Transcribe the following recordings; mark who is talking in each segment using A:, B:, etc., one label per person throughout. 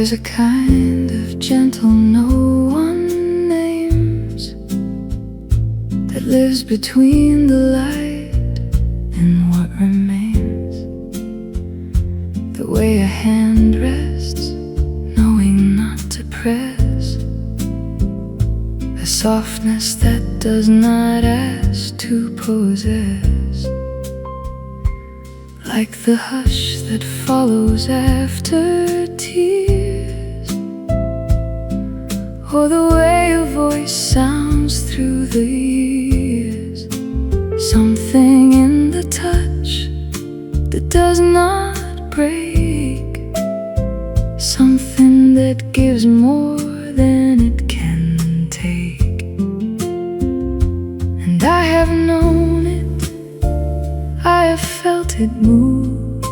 A: There's a kind of gentle no one names that lives between the light and what remains. The way a hand rests, knowing not to press, a softness that does not ask to possess, like the hush that follows after tears, or the way a voice sounds through the years. Something in the touch that does not break, something that gives more than it can take. And I have known it, I have felt it move,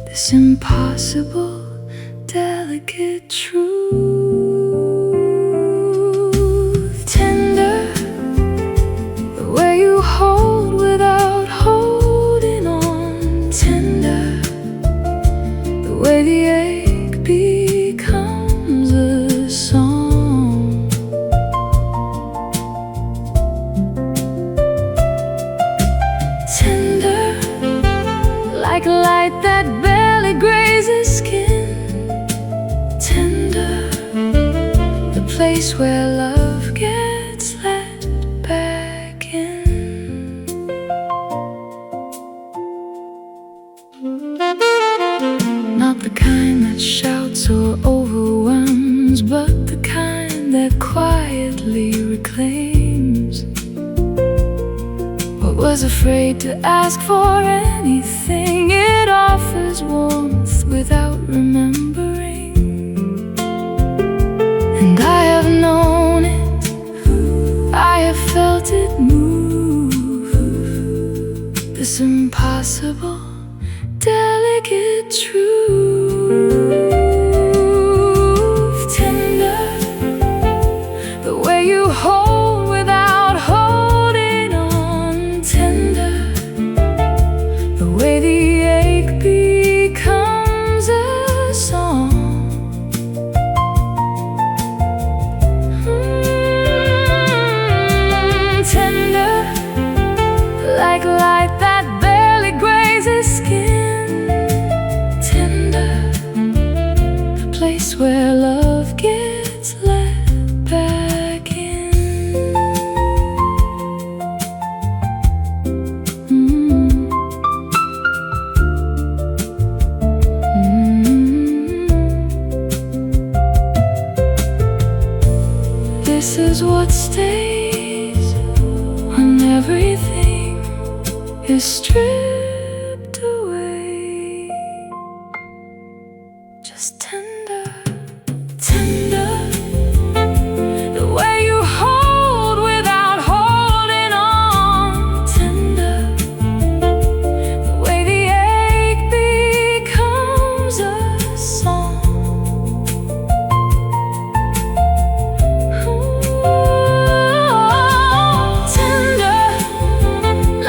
A: this impossible, delicate truth. Tender, the way you hold without holding on. Tender, the way the ache becomes a song. Tender, like light that barely grazes skin. Tender, the place where love gets let back in. Not the kind that shouts or overwhelms, but the kind that quietly reclaims what was afraid to ask for anything. It offers warmth without remembering. And I have known it, I have felt it move, this impossible, delicate truth. Tender, the way you hold without holding on. Tender, the way the ache becomes a song. Tender, like light that barely grazes skin. Tender, the place where love gets let back in. This is what stays when everything is stripped away. Just tender, tender, the way you hold without holding on. Tender, the way the ache becomes a song. Tender,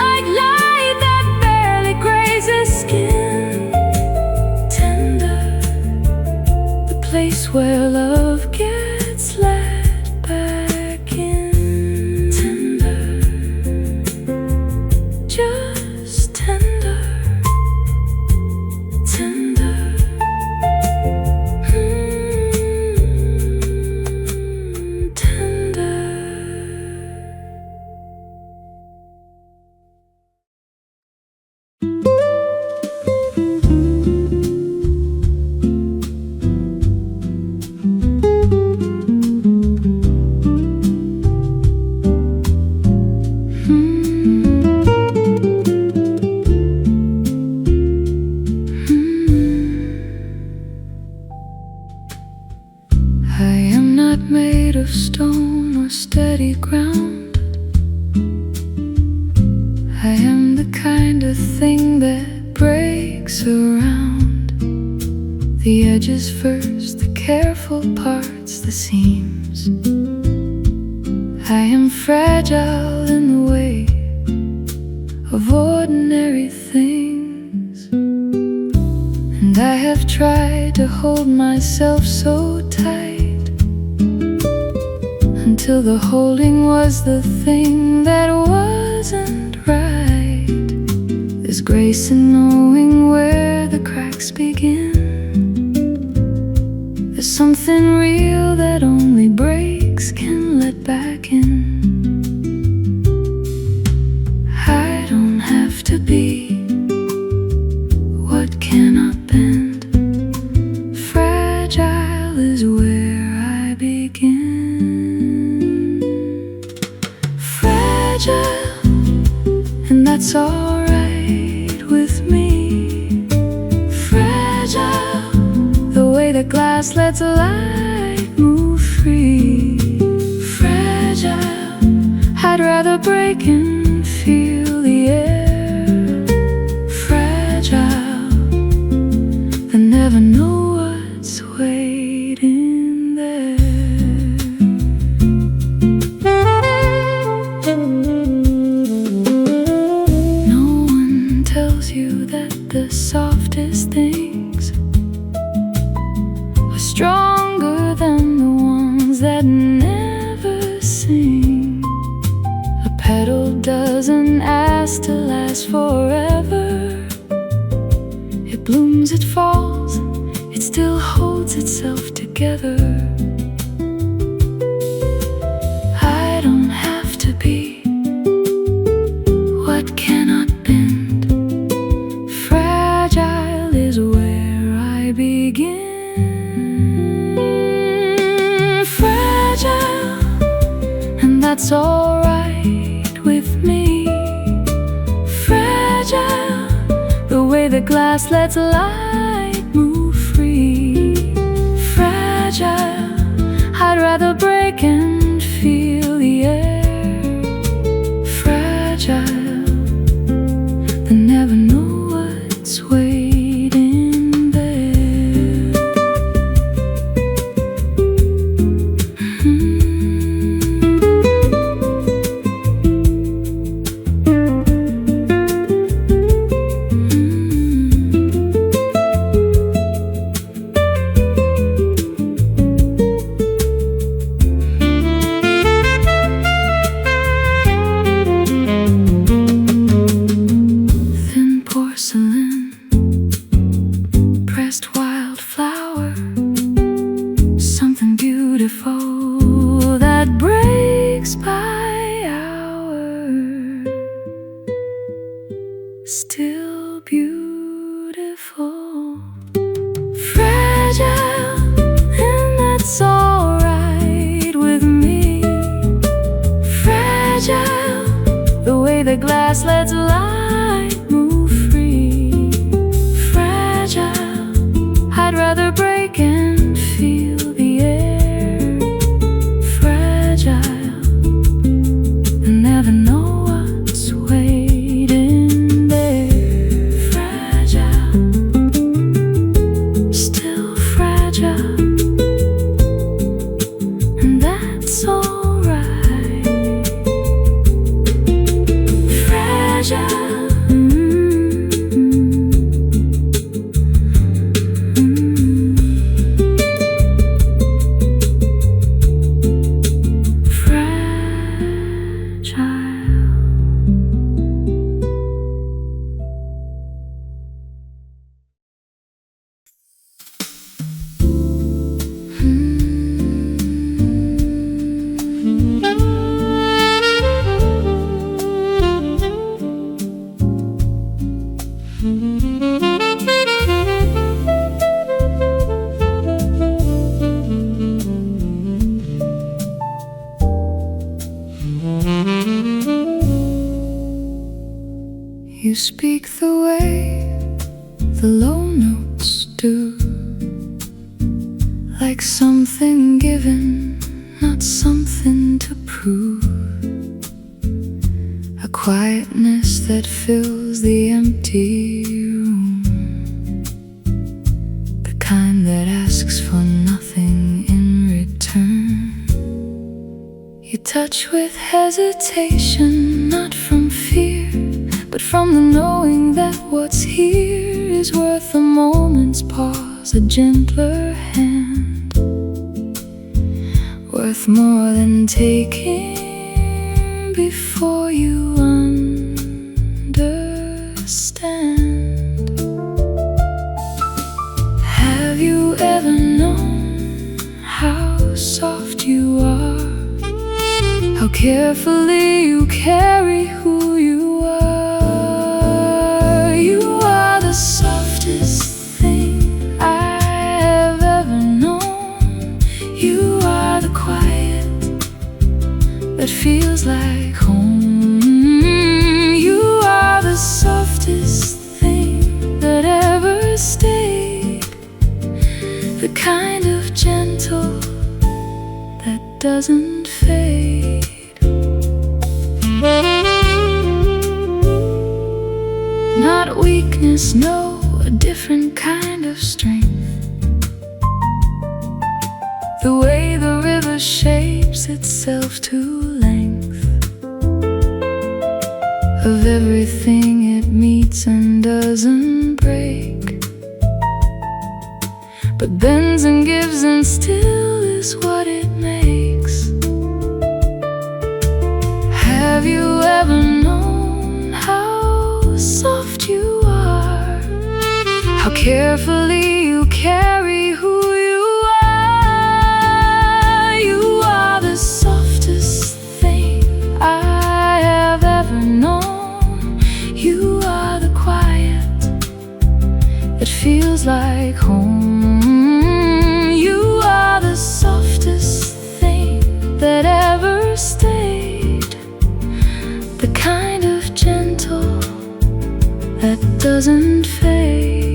A: like light that barely grazes skin. Tender, the place where love gets let back in. Tender, just tender, tender. Tender. I am not made of stone or steady ground. I am the kind of thing that breaks around the edges first, the careful parts, the seams. I am fragile in the way of ordinary things, and I have tried to hold myself so tight, until the holding was the thing that wasn't right. There's grace in knowing where the cracks begin. There's something real that only breaks can let back in. I don't have to be what cannot bend. Fragile is where I begin. Fragile, and that's alright with me. Fragile, the way the glass lets light move free. Fragile, I'd rather break and feel the air. Fragile, than never know what's waiting there. No one tells you that the softest things are stronger than the ones that never sing. A petal doesn't ask to last forever. It blooms, it falls, it still holds itself together. I don't have to be what cannot bend. Fragile is where I begin. Fragile, and that's alright with me. Fragile, the way the glass lets light move free. Fragile, I'd rather break and feel the air. Fragile, than never know what's waiting there. Thin porcelain, pressed wildflower, something beautiful that breaks by hour. Still beautiful. Fragile, and that's alright with me. Fragile, the way the glass lets light move free. Fragile, I'd rather break and feel the air. Fragile, and never know what's waiting there. Fragile, still fragile, and that's alright. Fragile. You speak the way the low notes do, like something given, not something to prove. A quietness that fills the empty room, the kind that asks for nothing in return. You touch with hesitation, not from fear, but from the knowing that what's here is worth a moment's pause was a gentler hand, worth more than taking before you understand. Have you ever known how soft you are? How carefully you carry who you are. You are the softest thing I have ever known. You are the quiet that feels like home. You are the softest thing that ever stayed, the kind of gentle that doesn't fade. Not weakness, no, a different kind of strength. The way the river shapes itself to length of everything it meets and doesn't break, but bends and gives and still is what it makes. Have you ever known how soft you are? How carefully you carry who you are. You are the softest thing I have ever known. You are the quiet that feels like home. You are the softest thing that ever stayed, the kind of gentle that doesn't fade.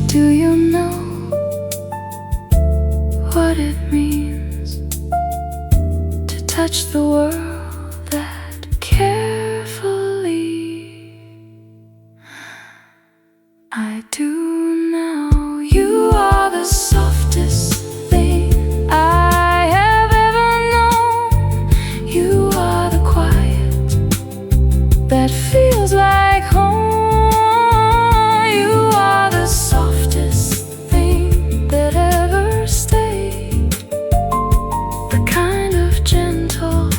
A: Do you know what it means to touch the world that carefully? I do now. You are the softest thing I have ever known. You are the quiet that feels like home. You are the softest thing that ever stayed, the kind of gentle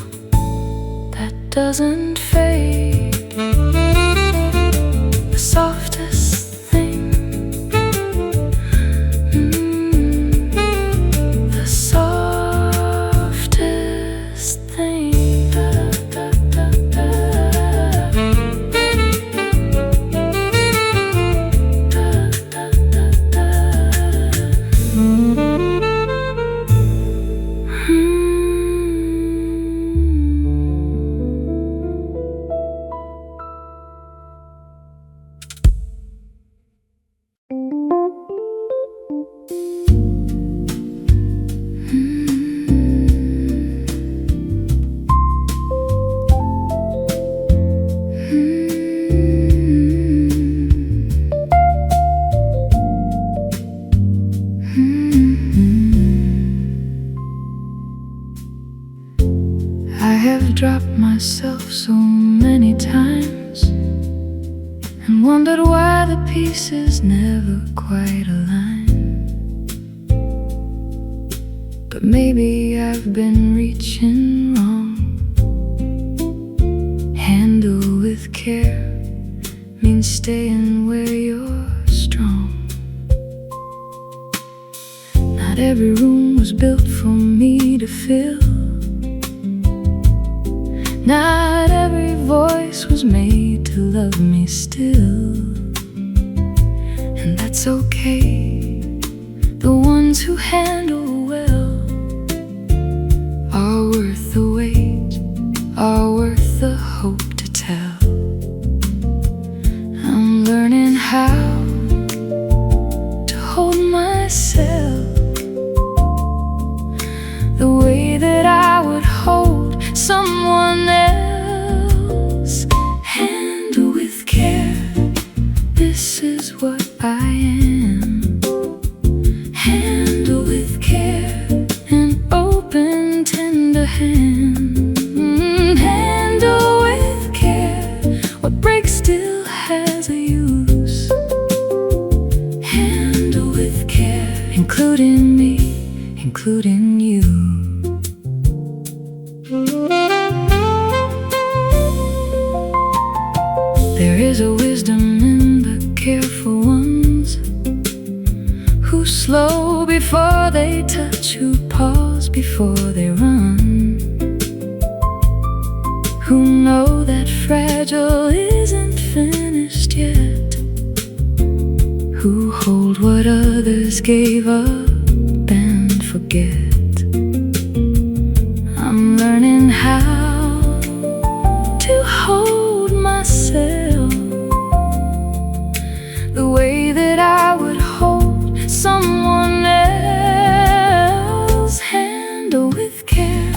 A: that doesn't fade. The softest thing, the softest thing. I have dropped myself so many times and wondered why the pieces never quite align. But maybe I've been reaching wrong. Handle with care means staying where you're strong. Not every room was built for me to fill. Not every voice was made to love me still. And that's okay. The ones who handle well are worth the wait, are worth the hope to tell. I'm learning how to hold myself hand. Handle with care. What breaks still has a use. Handle with care, including me, including you. There is a wisdom in the careful ones, who slow before they touch, who pause before they run, who know that fragile isn't finished yet, who hold what others gave up and forget. I'm learning how to hold myself the way that I would hold someone else. Handle with care.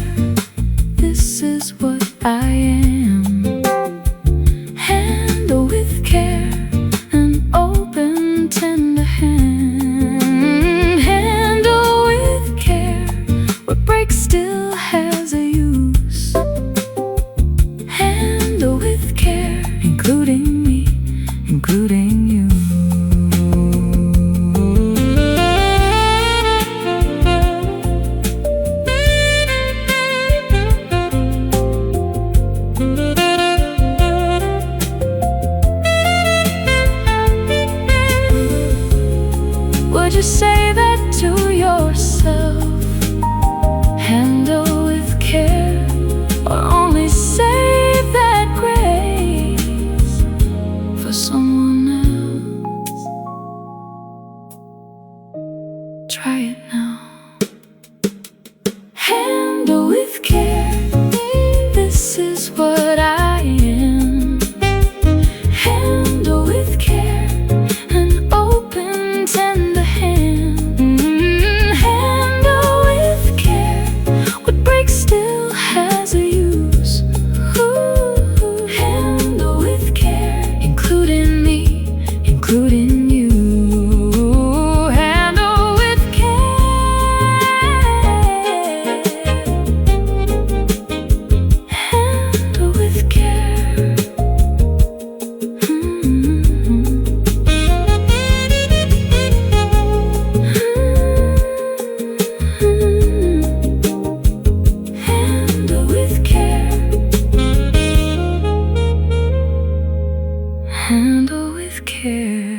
A: This is what I am. Handle with care, an open, tender hand. Handle with care. What breaks still has a use. Handle with care, including me, including you. Would you say that to yourself? Handle with care, or only save that grace for someone else? Try it now. Handle with care. This is what I am. Handle with care, an open, tender hand. Handle with care. What breaks still has a use. Ooh. Handle with care, including me, including you. Handle with care. Handle with care. Handle with care. Handle with care.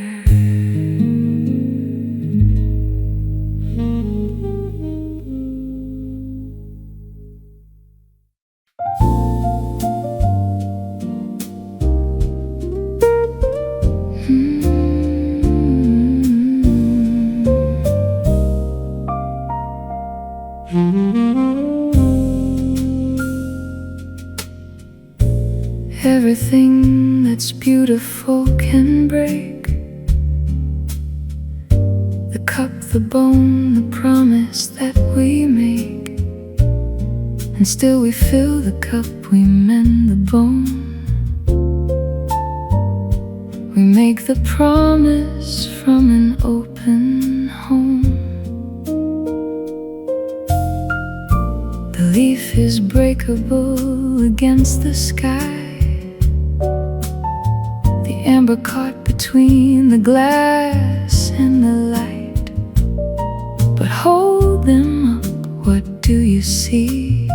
A: Everything that's beautiful can break. The cup, the bone, the promise that we make. And still we fill the cup, we mend the bone. We make the promise from an open home. The leaf is breakable against the sky. The amber caught between the glass and the light. But hold them up, what do you see?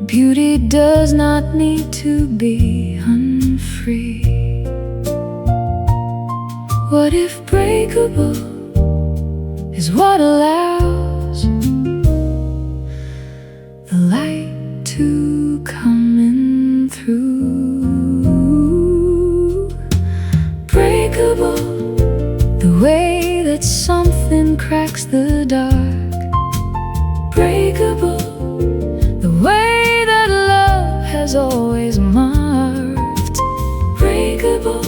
A: Beauty does not need to be unfree. What if breakable is what allows the light to come in through? Breakable, the way that something cracks the dark. Breakable, the way that love has always marked. Breakable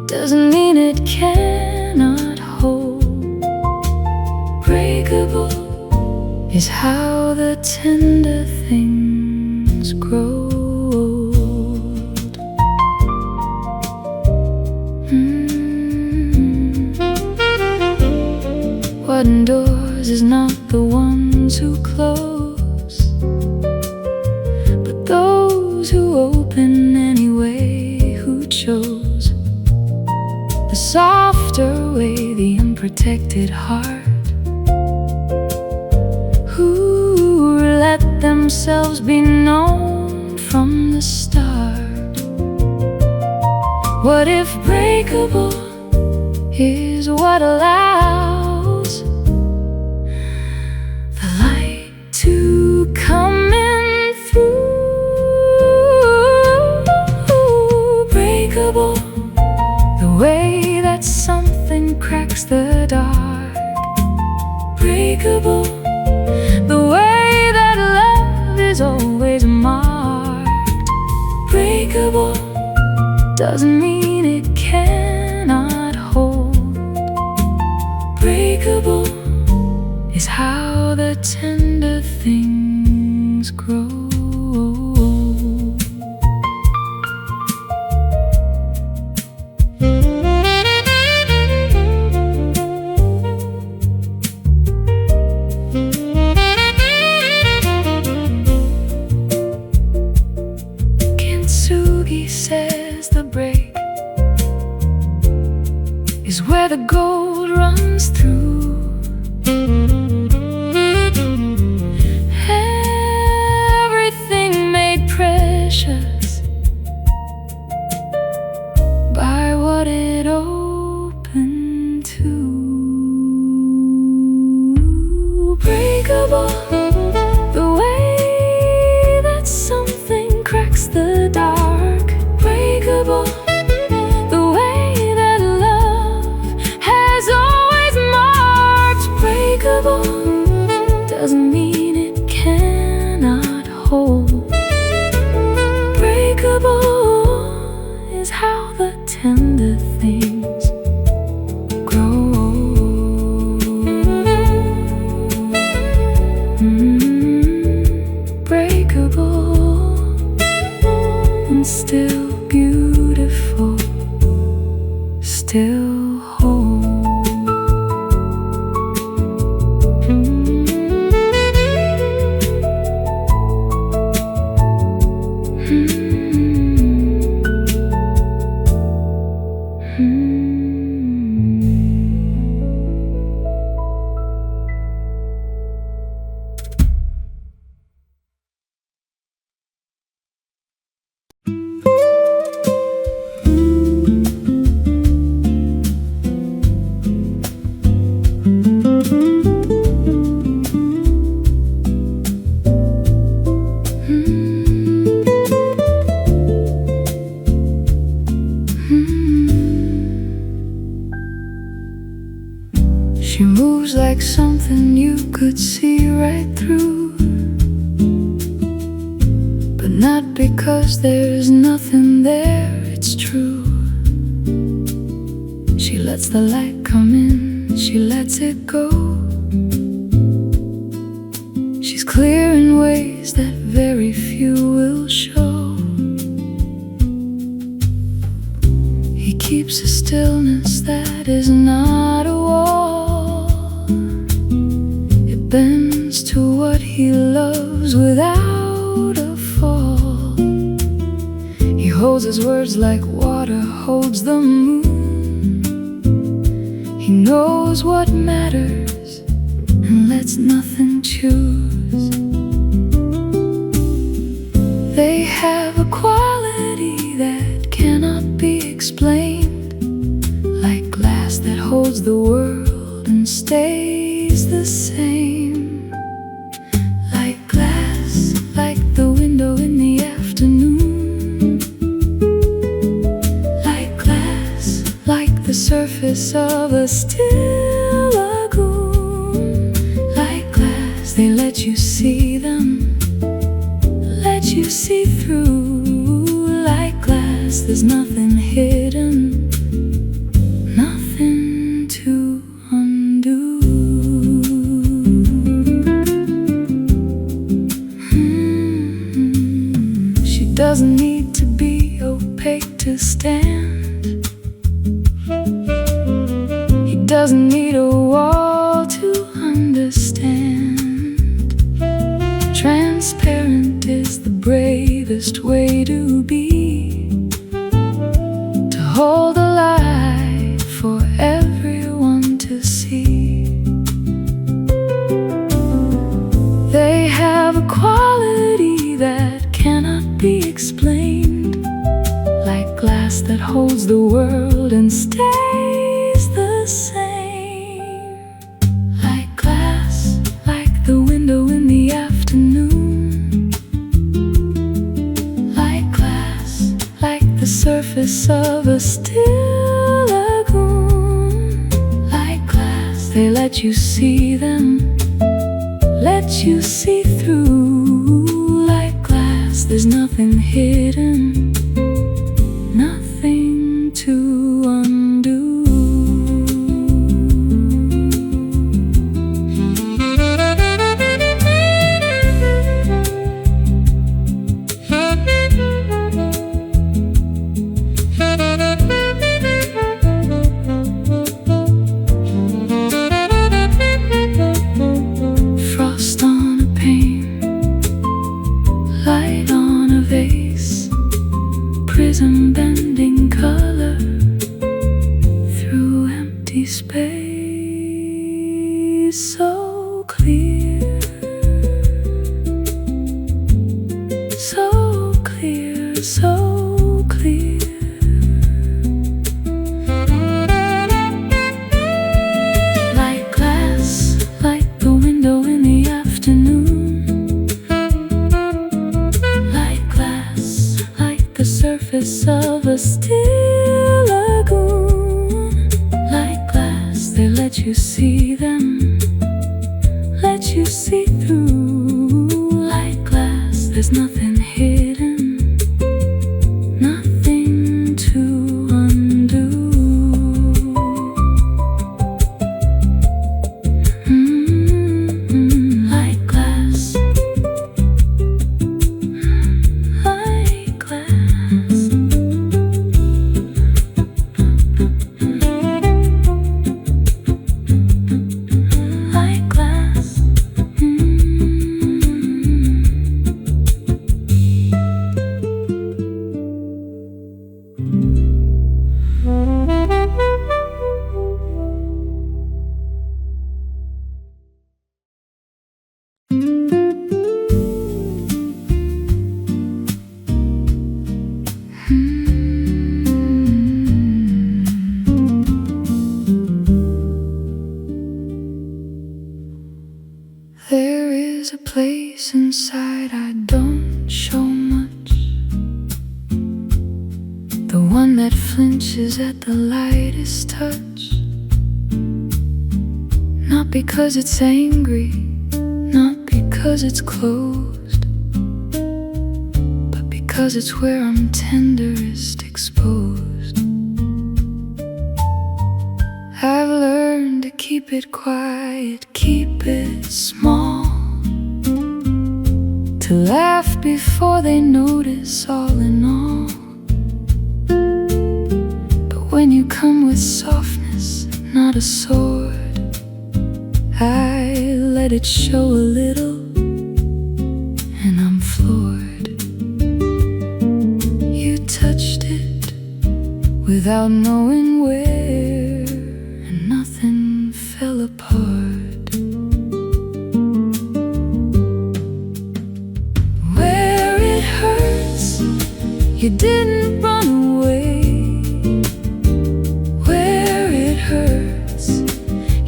A: doesn't mean it cannot hold. Breakable is how the tender things grow old. What endures is not the one ones who close, but those who open anyway, who chose the softer way, the unprotected heart, who let themselves be known from the start. What if breakable is what allows the light to come in through? Breakable, the way that something cracks the dark. Breakable, the way that love is always marked. Breakable doesn't mean it cannot hold. Breakable is how the tender things grow. Kintsugi says the break is where the gold runs through. Everything made precious by what it opened to. Breakable, the way that something cracks the dark. Breakable, the way that love has always marked. Breakable doesn't mean it cannot hold. Breakable is how the tender things grow. Breakable and still beautiful, still whole. She moves like something you could see right through, but not because there's nothing there, it's true. She lets the light come in, she lets it go. She's clear in ways that very few will show. He keeps a stillness that is not a wall. It bends to what he loves without a fall. He holds his words like water holds the moon. He knows what matters and lets nothing choose. They have a quality that cannot be explained, like glass that holds the world and stays the same. Like glass, like the window in the afternoon. Like glass, like the surface of a still lagoon. Like glass, they let you see them, let you see through. Like glass, there's nothing hidden, nothing to undo. She doesn't need to be opaque to stand. He doesn't need a wall to understand. purest way to be, to hold a light for everyone to see. They have a quality that cannot be explained, like glass that holds the world and stays the same. Like glass, like the window in the afternoon. Like glass, like the surface of a still lagoon. Like glass, they let you see them, let you see through. Like glass, there's nothing hidden, nothing to undo. Frost on a pane, light on a vase, prism bending color through empty space. So clear, so clear, so clear. Like glass, like the window in the afternoon. Like glass, like the surface of a still lagoon. Like glass, they let you see them, let you see through. Like glass, there's nothing hidden, nothing to undo. Like glass, like glass. Like glass. There is a place inside I don't show much, the one that flinches at the lightest touch. Not because it's angry, not because it's closed, but because it's where I'm tenderest exposed. I've learned to keep it quiet, keep it small, to laugh before they notice, all in all. But when you come with softness, not a sword, I let it show a little, and I'm floored. You touched it without knowing where, and nothing fell apart. Where it hurts, you didn't run away. Where it hurts,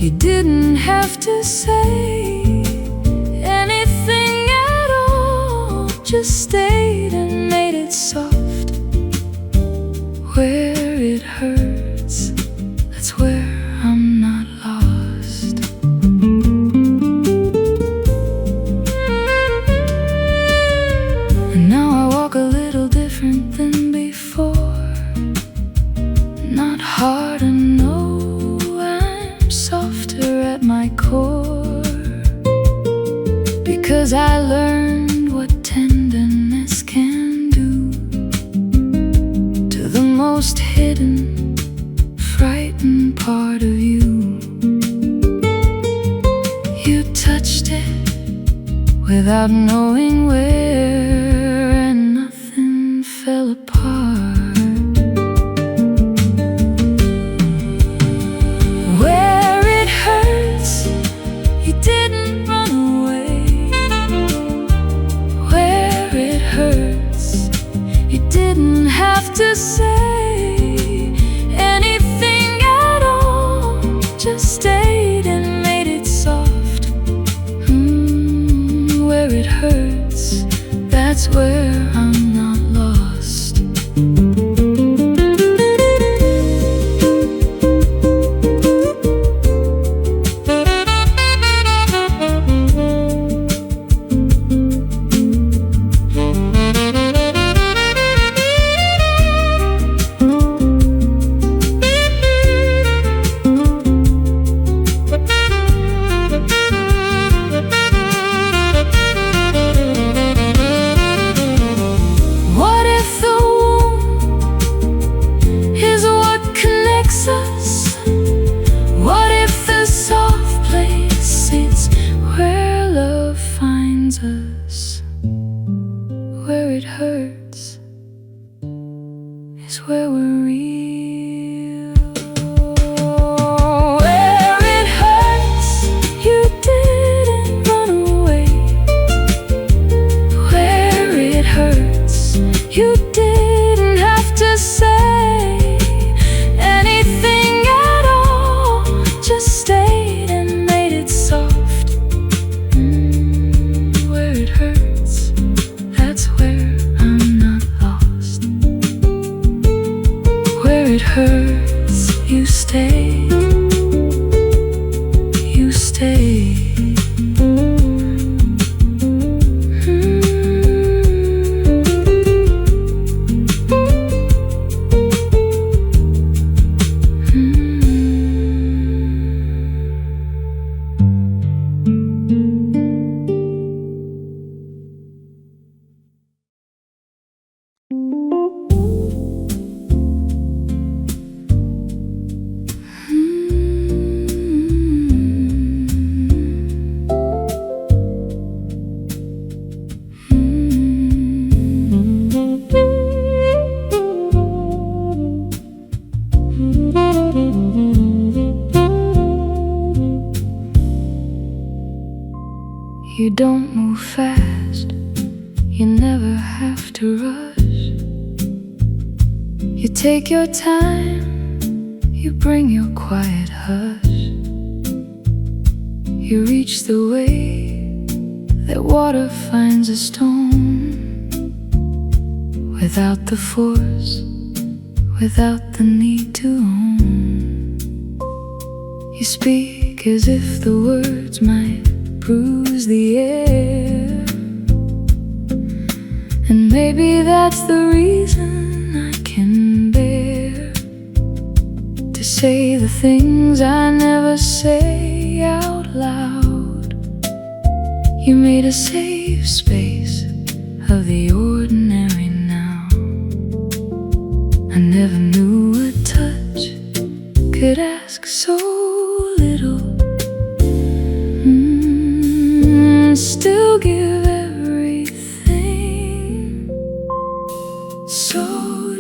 A: you didn't have to say anything at all, just stayed and made it soft. Where it hurts, that's where I'm not lost. And now I walk a little different than before. Not hard, I know I'm softer at my core, because I learned what tenderness can do to the most hidden, frightened part of you. You touched it without knowing where, and nothing fell apart. Where it hurts, you didn't run away. Where it hurts, you didn't have to say anything at all. Just stayed and made it soft. Where it hurts, that's where I'm not lost. What if the soft place is where love finds us? Where it hurts is where we're real. Where it hurts, you didn't run away. Where it hurts, you didn't have to say stayed and made it soft. Where it hurts, that's where I'm not lost. Where it hurts, you stay, you stay. You don't move fast, you never have to rush. You take your time, you bring your quiet hush. You reach the way that water finds a stone, without the force, without the need to own. You speak as if the words might bruise the air, and maybe that's the reason I can bear to say the things I never say out loud. You made a safe space of the ordinary now. I never knew a touch could ask so little, still give everything so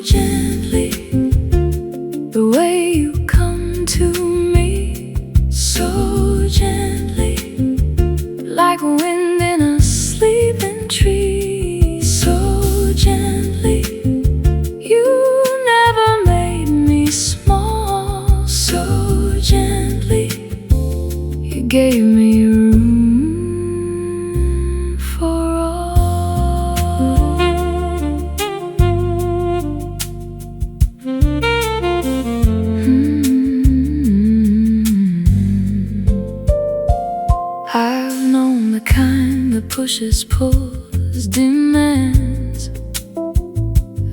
A: gently. The way you come to me so gently, like wind in a sleeping tree, so gently. You never made me small, so gently. You gave me room for all. I've known the kind that pushes, pulls, demands.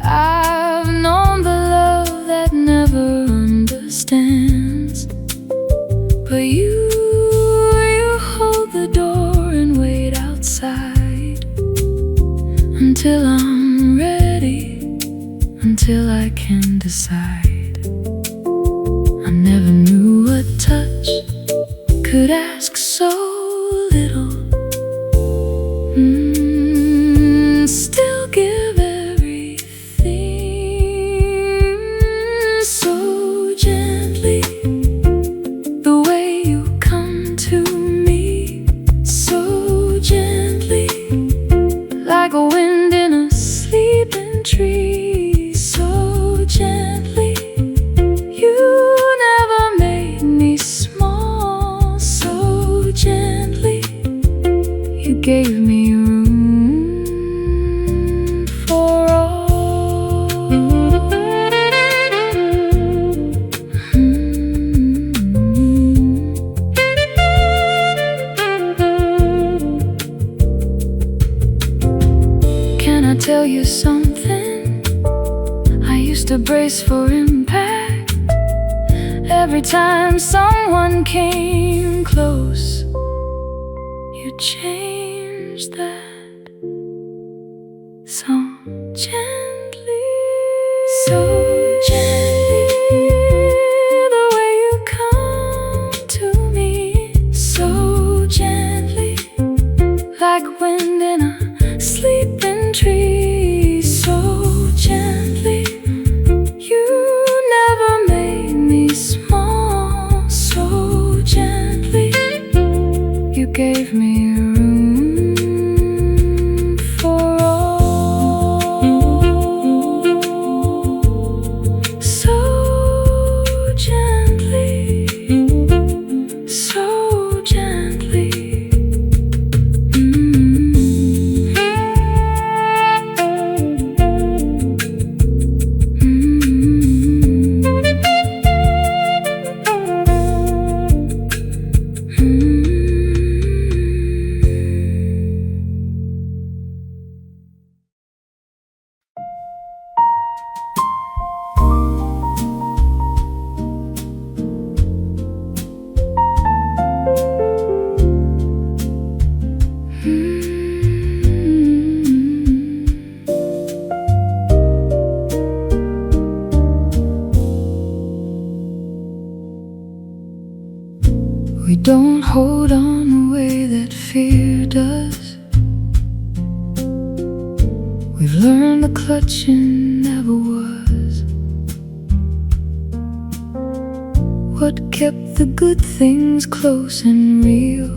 A: I've known the love that never understands. But you hold the door and wait outside until I'm ready, until I can decide. I never knew a touch could ask so little, still give everything You gave me room for all. Can I tell you something? I used to brace for impact. Every time someone came close, you changed that song gently, so gently. The way you come to me, so gently, like wind in a sleeping tree, so gently. You never made me small, so gently. You gave me room for all, so gently, so gently. We don't hold on the way that fear does. We've learned the clutching never was what kept the good things close and real.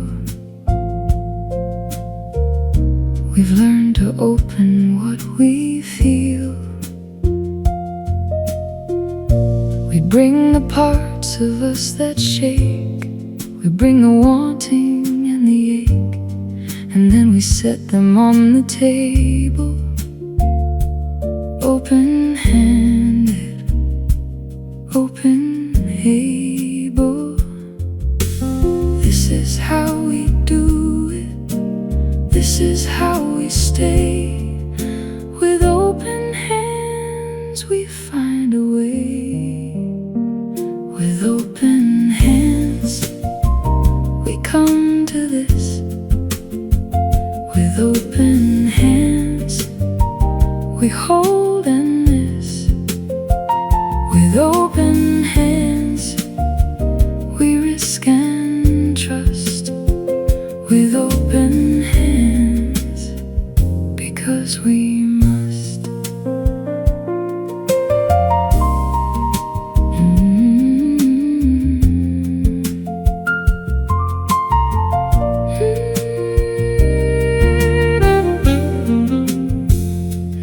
A: We've learned to open what we feel. We bring the parts of us that shake. We bring the wanting and the ache, and then we set them on the table, open-handed, open-able. This is how we do it. This is how we stay. With open hands we find a way. With open hands we come to this. With open hands we hold and miss. With open hands we risk and trust. With open hands, because we must.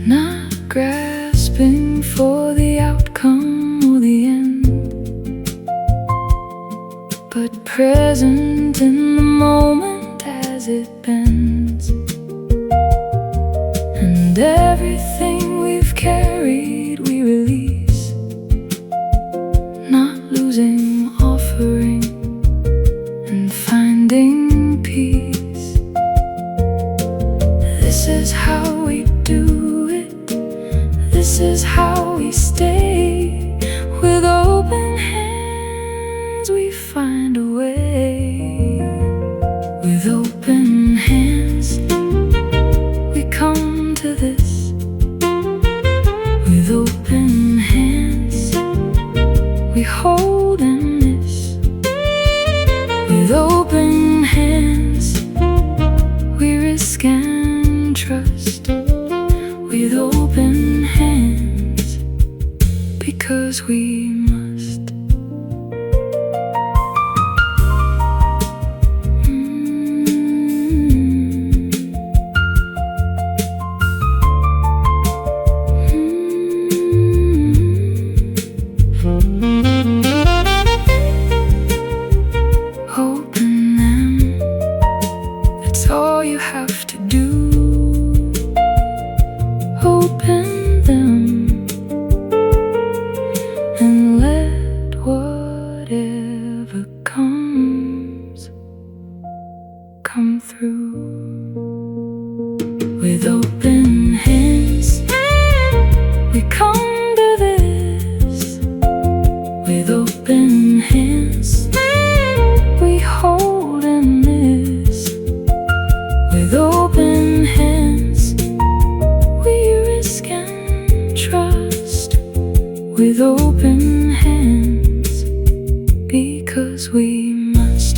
A: Not grasping for the outcome or the end, but present in the moment as it bends. And everything we've carried we release, not losing, offering, and finding peace. This is how we do it. This is how we stay. With open hands we find a way. With open hands we come to this. With open hands we hold and miss. With open hands we risk and trust. With open hands, because we must. Open them, that's all you have do. Open them and let whatever comes come through. With open hands we come to this. With open hands we hold in this. With open hands we risk and trust. With open hands because we must.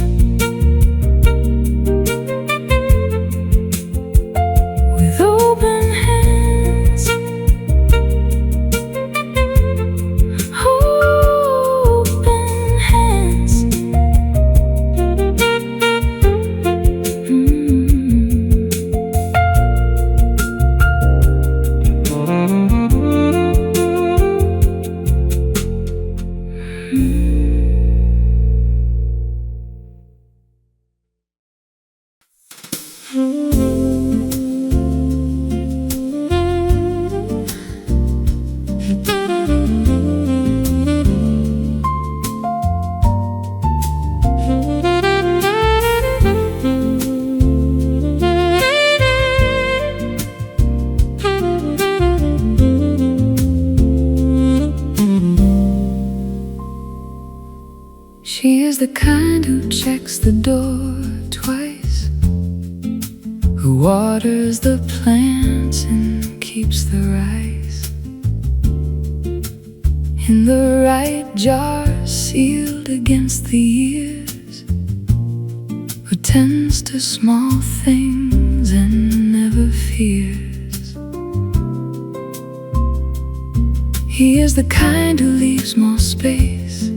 A: With open hands, open hands. She is the kind who checks the door twice, who waters the plants and keeps the rice in the right jar, sealed against the years, who tends to small things and never fears. He is the kind who leaves more space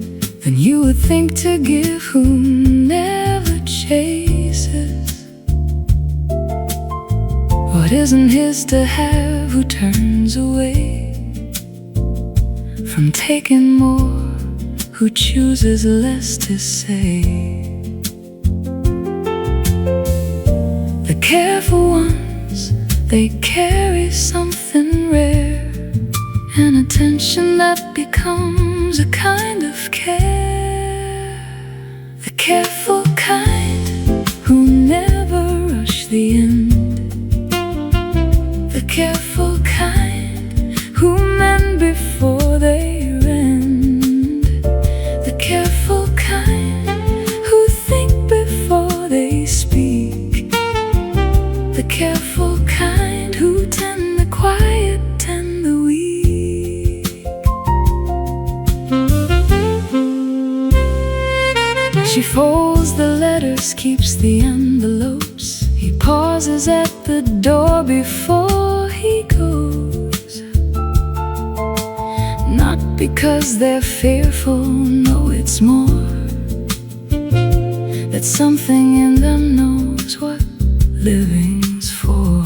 A: than you would think to give, who never chases what isn't his to have, who turns away from taking more, who chooses less to say. The careful ones, they carry something rare, an attention that becomes a kind of care. The careful kind who never rush the end. The careful kind who mend before they rend. The careful kind who think before they speak. The careful kind who tend the quiet, tend the weak. She folds the letters, keeps the envelopes. He pauses at the door before he goes. Not because they're fearful, no, it's more that something in them knows what living's for.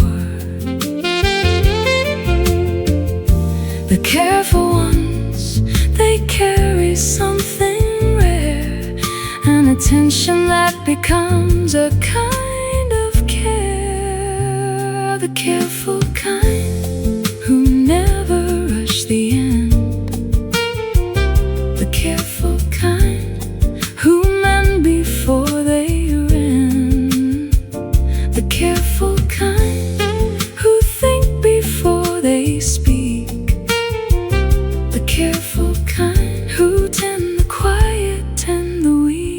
A: The careful ones, they carry something rare, an attention that becomes a kind of care. The careful kind who never rush the end. The careful kind who mend before they rend. The careful kind who think before they speak. The careful kind who tend the quiet, tend the weak.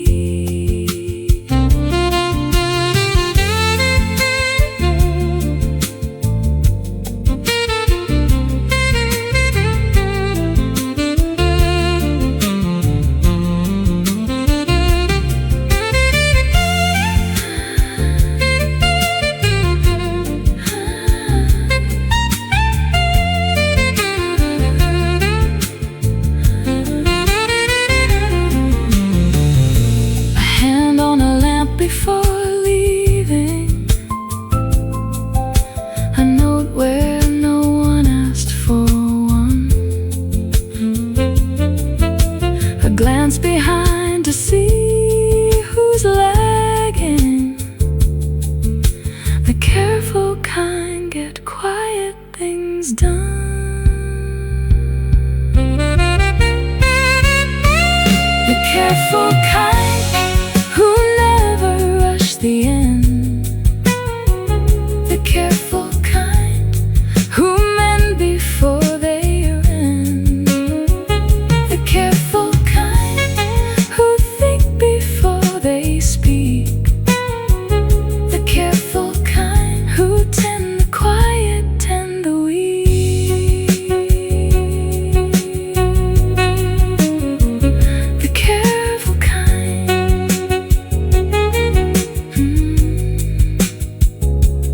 A: kind get quiet things done. The careful kind who never rush the end. The careful kind who mend before they end. The careful kind who think before they speak. The careful kind who tend the quiet, tend the weak. The careful kind.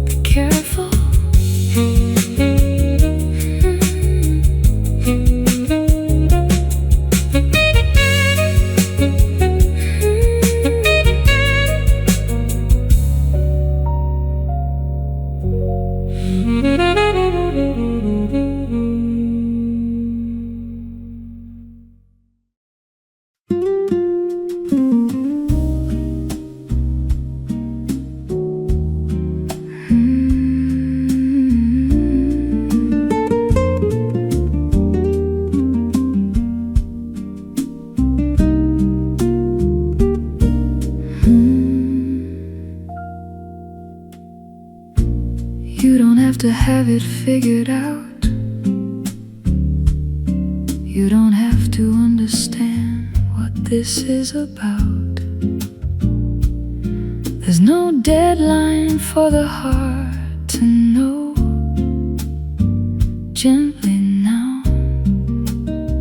A: The careful. You don't have to have it figured out. You don't have to understand what this is about. There's no deadline for the heart to know. Gently now,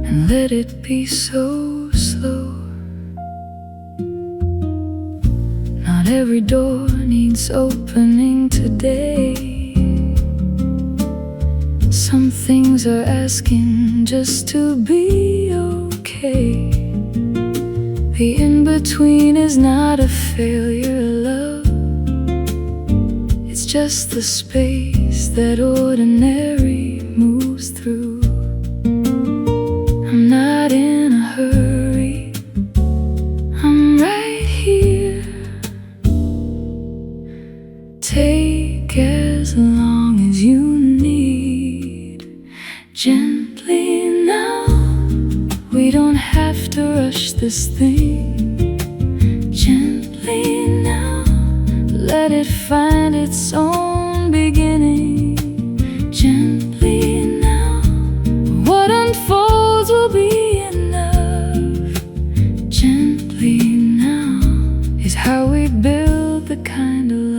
A: and let it be so slow. Not every door needs opening today. Some things are asking just to be okay. The in-between is not a failure, love. It's just the space that ordinary moves through. I'm not in a hurry. I'm right here. Take as long as you need. Gently now, we don't have to rush this thing. Gently now, let it find its own beginning. Gently now, what unfolds will be enough. Gently now is how we build the kind of love.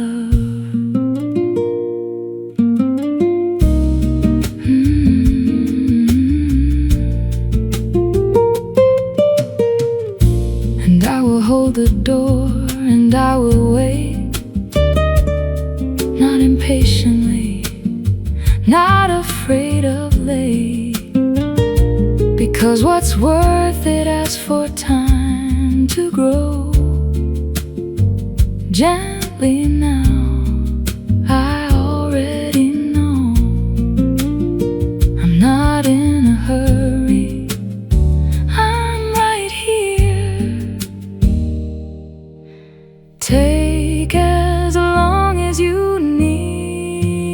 A: Hold the door and I will wait, not impatiently, not afraid of late. Because what's worth it asks for time to grow. Gently now, I already know. I'm not in a hurry. Take as long as you need.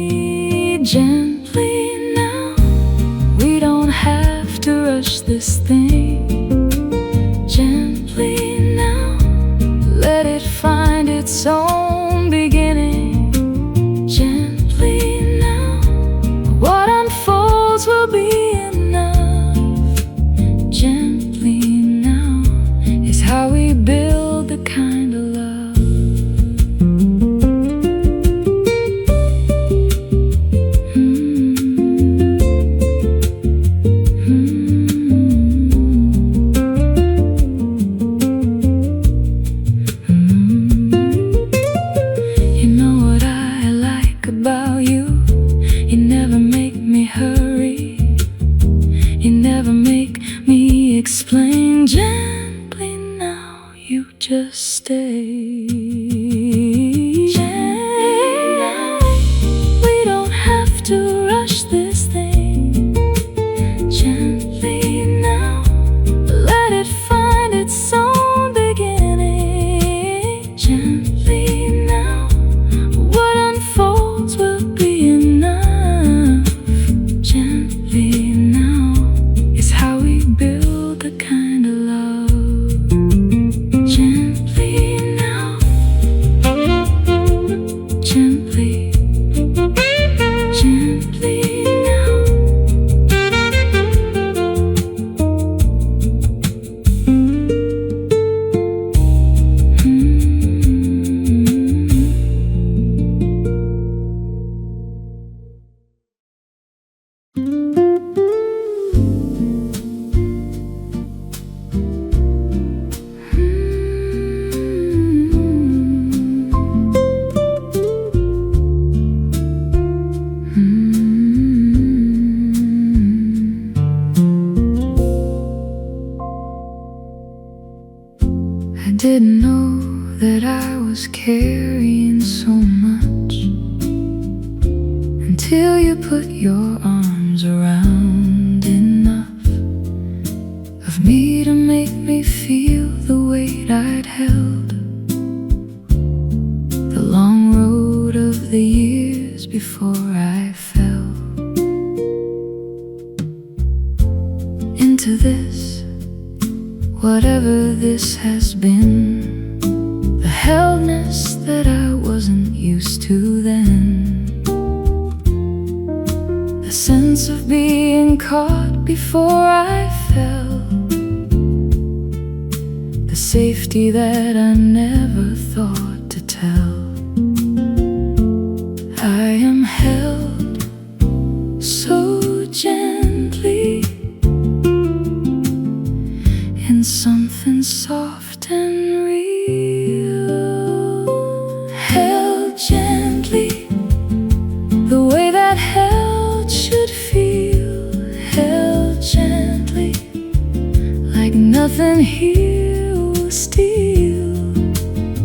A: Gently now, we don't have to rush this thing. Gently now, let it find its own beginning. Gently now, what unfolds will be enough. Gently now is how we build the kind of love. till you put your arms around enough of me to make me feel the weight I'd held, the long road of the years before I fell into this, whatever this has been, the heldness that I wasn't used to then, the sense of being caught before I fell, the safety that I never thought to tell. I am held so gently in something soft and real, held gently the way that held should feel, held gently like nothing here will steal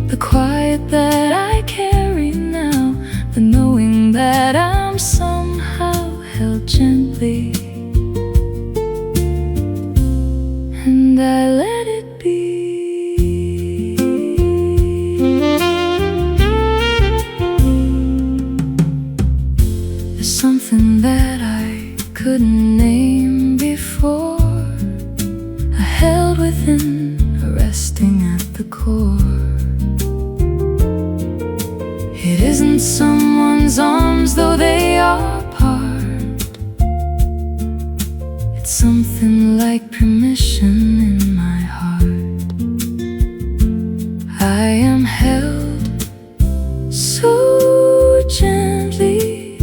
A: the quiet that I carry now, the knowing that I'm somehow held gently, and I let it be. There's something that I couldn't name before, I held within, resting at the core. It isn't someone's arms, though they are part. It's something like permission in my heart. I am held so gently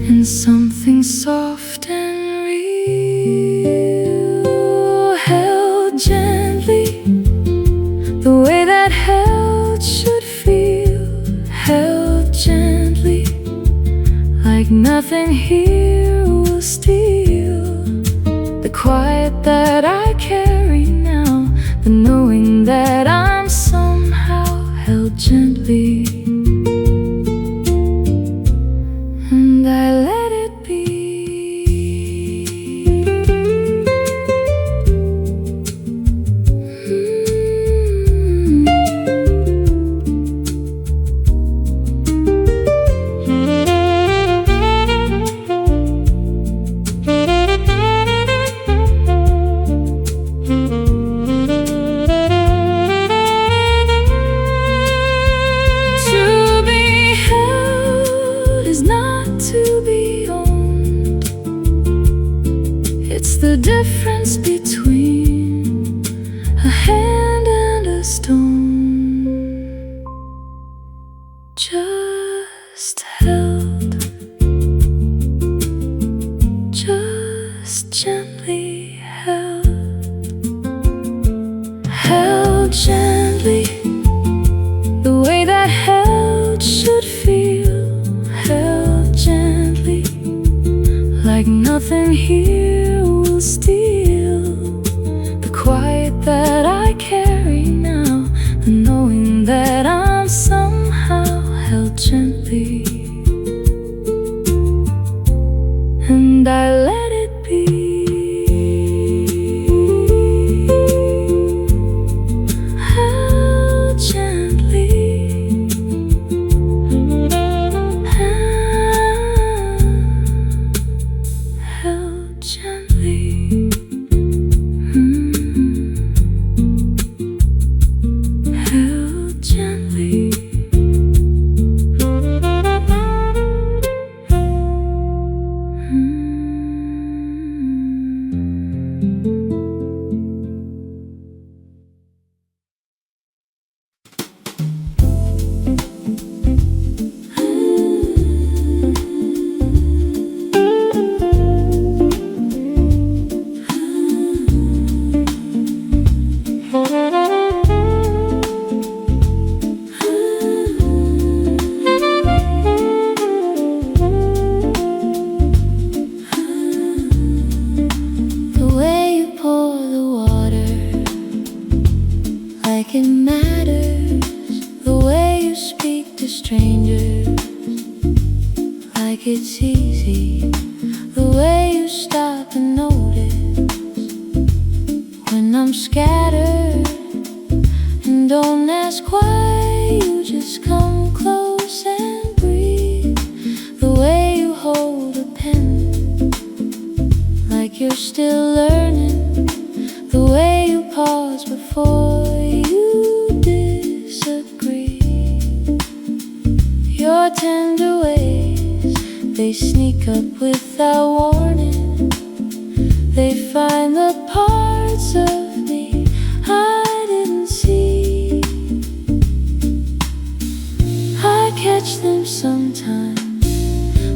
A: in something soft and real, held gently the way that held should feel, held gently like nothing here will steal the quiet that I carry now, the knowing that I'm somehow held gently, and I let it be. It's the difference between a hand and a stone, just held, just gently held, held gently the way that held should feel, held gently like nothing here will steal the quiet that I carry now, the knowing that I'm somehow held gently, and I let it be. Held gently, held gently, held gently. like it's easy, the way you stop and notice when I'm scattered. And don't ask why, you just come close and breathe. The way you hold a pen like you're still learning, the way you pause before you disagree. Your tender ways, they sneak up without warning. They find the parts of me I didn't see. I catch them sometimes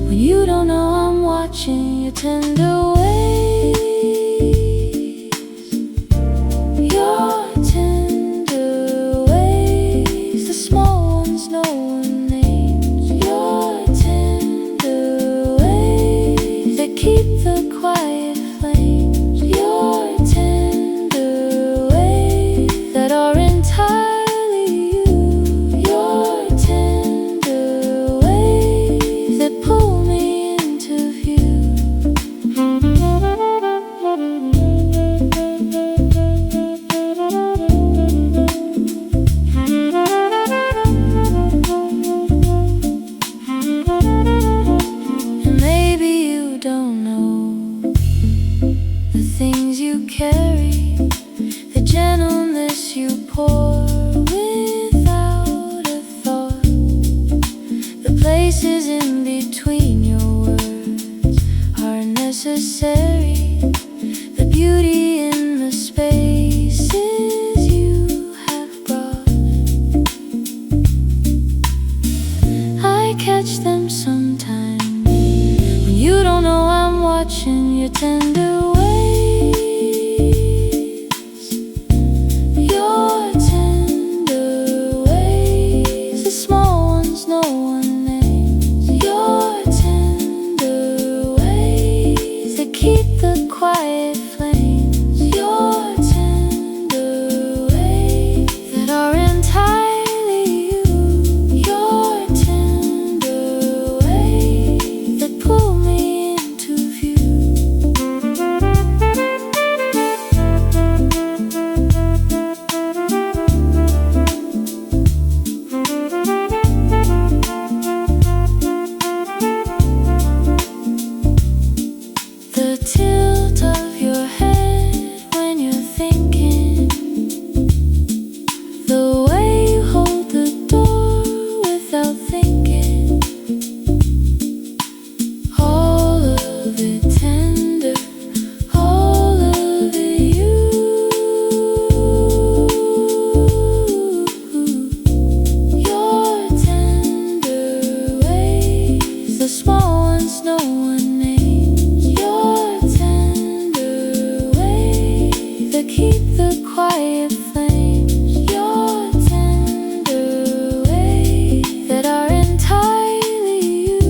A: when you don't know I'm watching. Your tender ways, your tender ways, the small ones no one names. Your tender ways, they keep the quiet flames. Your tender ways that are entirely you. Your tender ways that pull me into view. And maybe you don't know the things you carry, the gentleness you pour without a thought, the places in between your words are necessary, the beauty in the spaces you have brought. I catch them sometimes when you don't know I'm watching. Your tender ways, your tender ways, the small ones no one names. Your tender ways that keep the quiet flames. Your tender ways that are entirely you. Your tender ways that pull me into view. The tilt of your head when you're thinking, the way you hold the door without thinking, all of it tender, all of it you. Your tender ways, the small ones no one names. Your tender ways that keep the quiet flames. Your tender ways that are entirely you.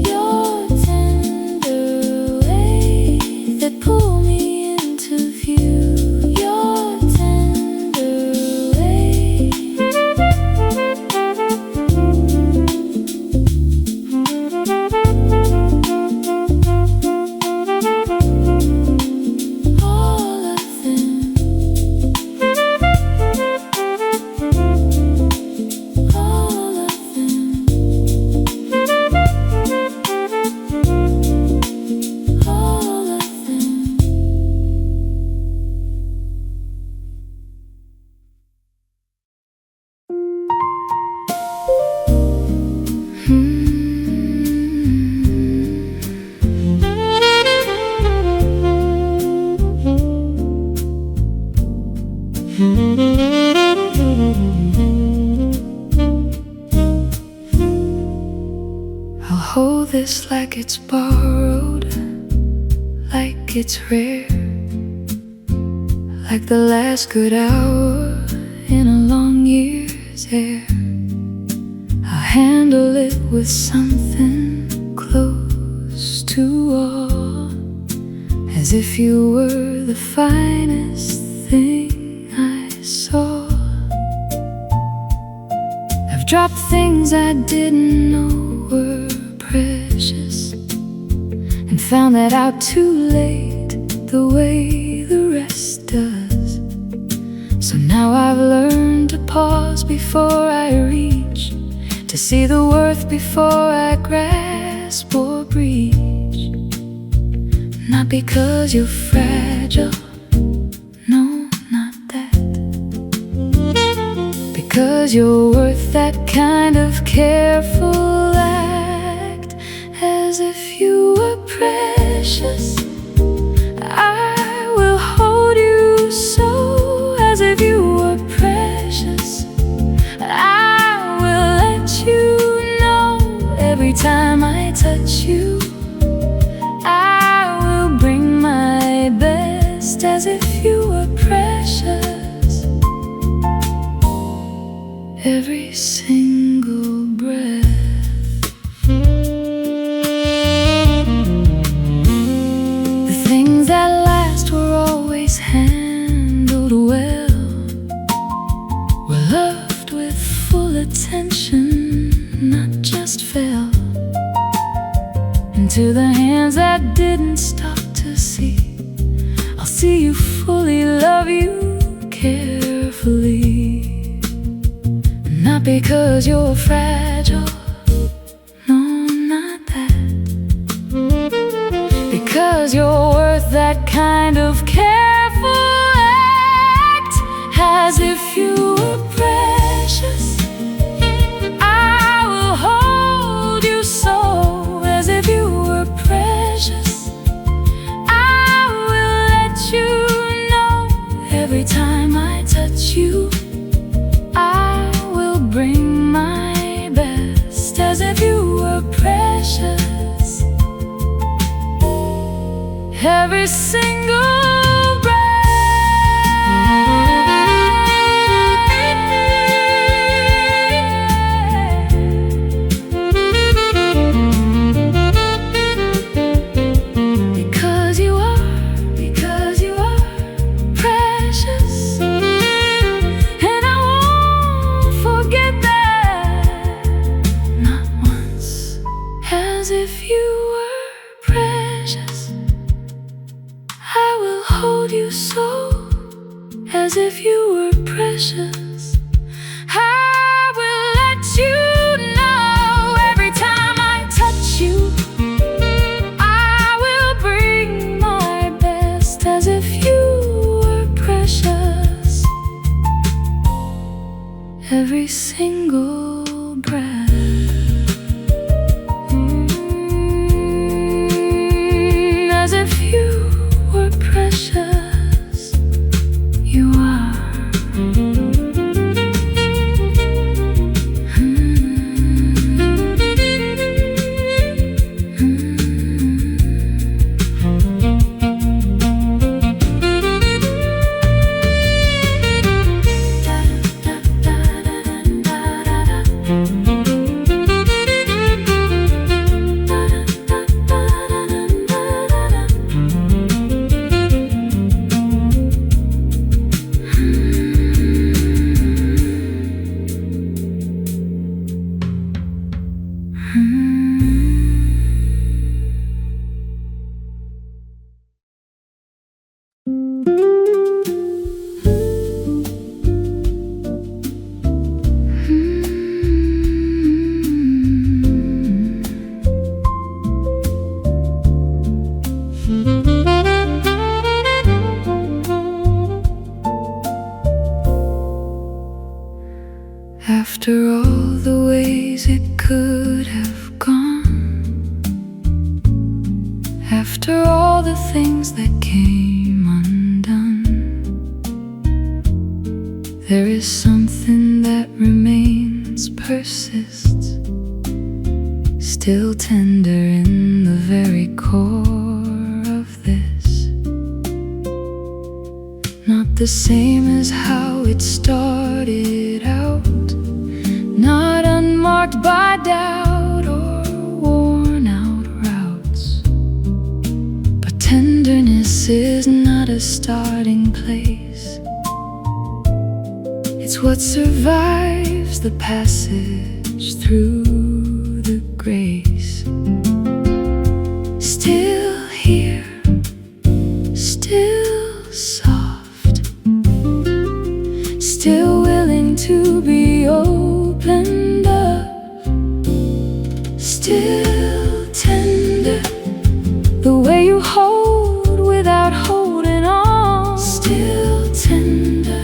A: Your tender ways that pull me into view. Your tender ways. All of them, all of them, all of them. I'll hold this like it's borrowed, like it's rare, like the last good hour in a long year's air. I'll handle it with something close to awe, as if you were the finest thing I saw. I've dropped things I didn't know were precious, found that out too late, the way the rest does. So now I've learned to pause before I reach, to see the worth before I grasp or breach. Not because you're fragile, no, not that. Because you're worth that kind of careful act, as if you were precious. I will hold you so, as if you were precious. I will let you know every time I touch you. I will bring my best, as if you were precious. Every single breath. The things that last were always handled well, were loved with full attention, not just fell into the hands that didn't stop to see. I'll see you fully, love you carefully. Not because you're fragile, no, not that. Because you're worth that kind of careful act, as if you were precious. I will hold you so, as if you were precious. I will let you know every time I touch you. I will bring my best, as if you were precious. Every single breath. Because you are precious, and I won't forget that, not once. As if you were precious, I will hold you so, as if you were precious. I will let you know every time I touch you. I will bring my best, as if you were precious. Every single breath. As if you were precious, you are. After all the ways it could have gone, after all the things that came undone, there is something that remains, persists, still tender in the very core of this. Not the same as how it started out, not unmarked by doubt or worn out routes. But tenderness is not a starting place, it's what survives the passage through the grace. Still Still tender, the way you hold without holding on. Still tender,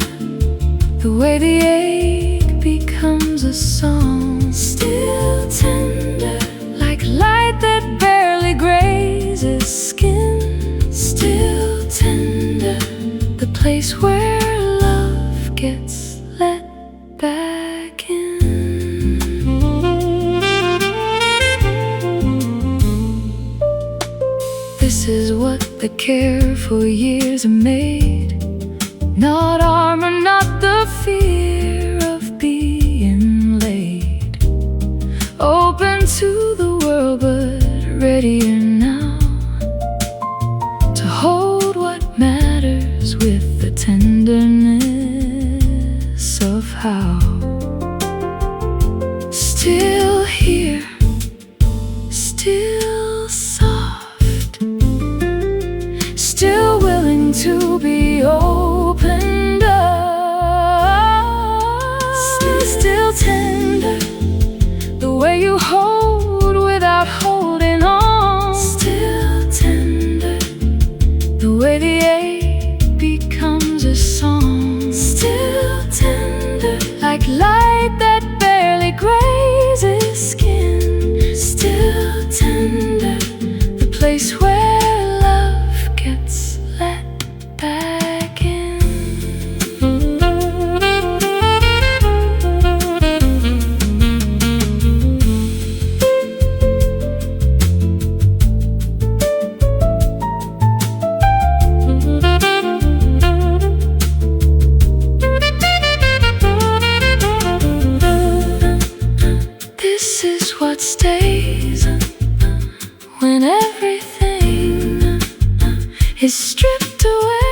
A: the way the ache becomes a song. Still tender, like light that barely grazes skin. Still tender, the place where love gets let back in. This is what the careful years have made. Not armor, not the fear of being laid open to the world, but readier now to hold what matters with the tenderness of how. Still here, still soft, still willing to be opened up. Still tender, the way you hold without holding on. Still tender, the way the ache becomes a song. Still tender, like light that barely grazes skin. Still tender, the place where love gets let back in. This is what stays when everything is stripped away.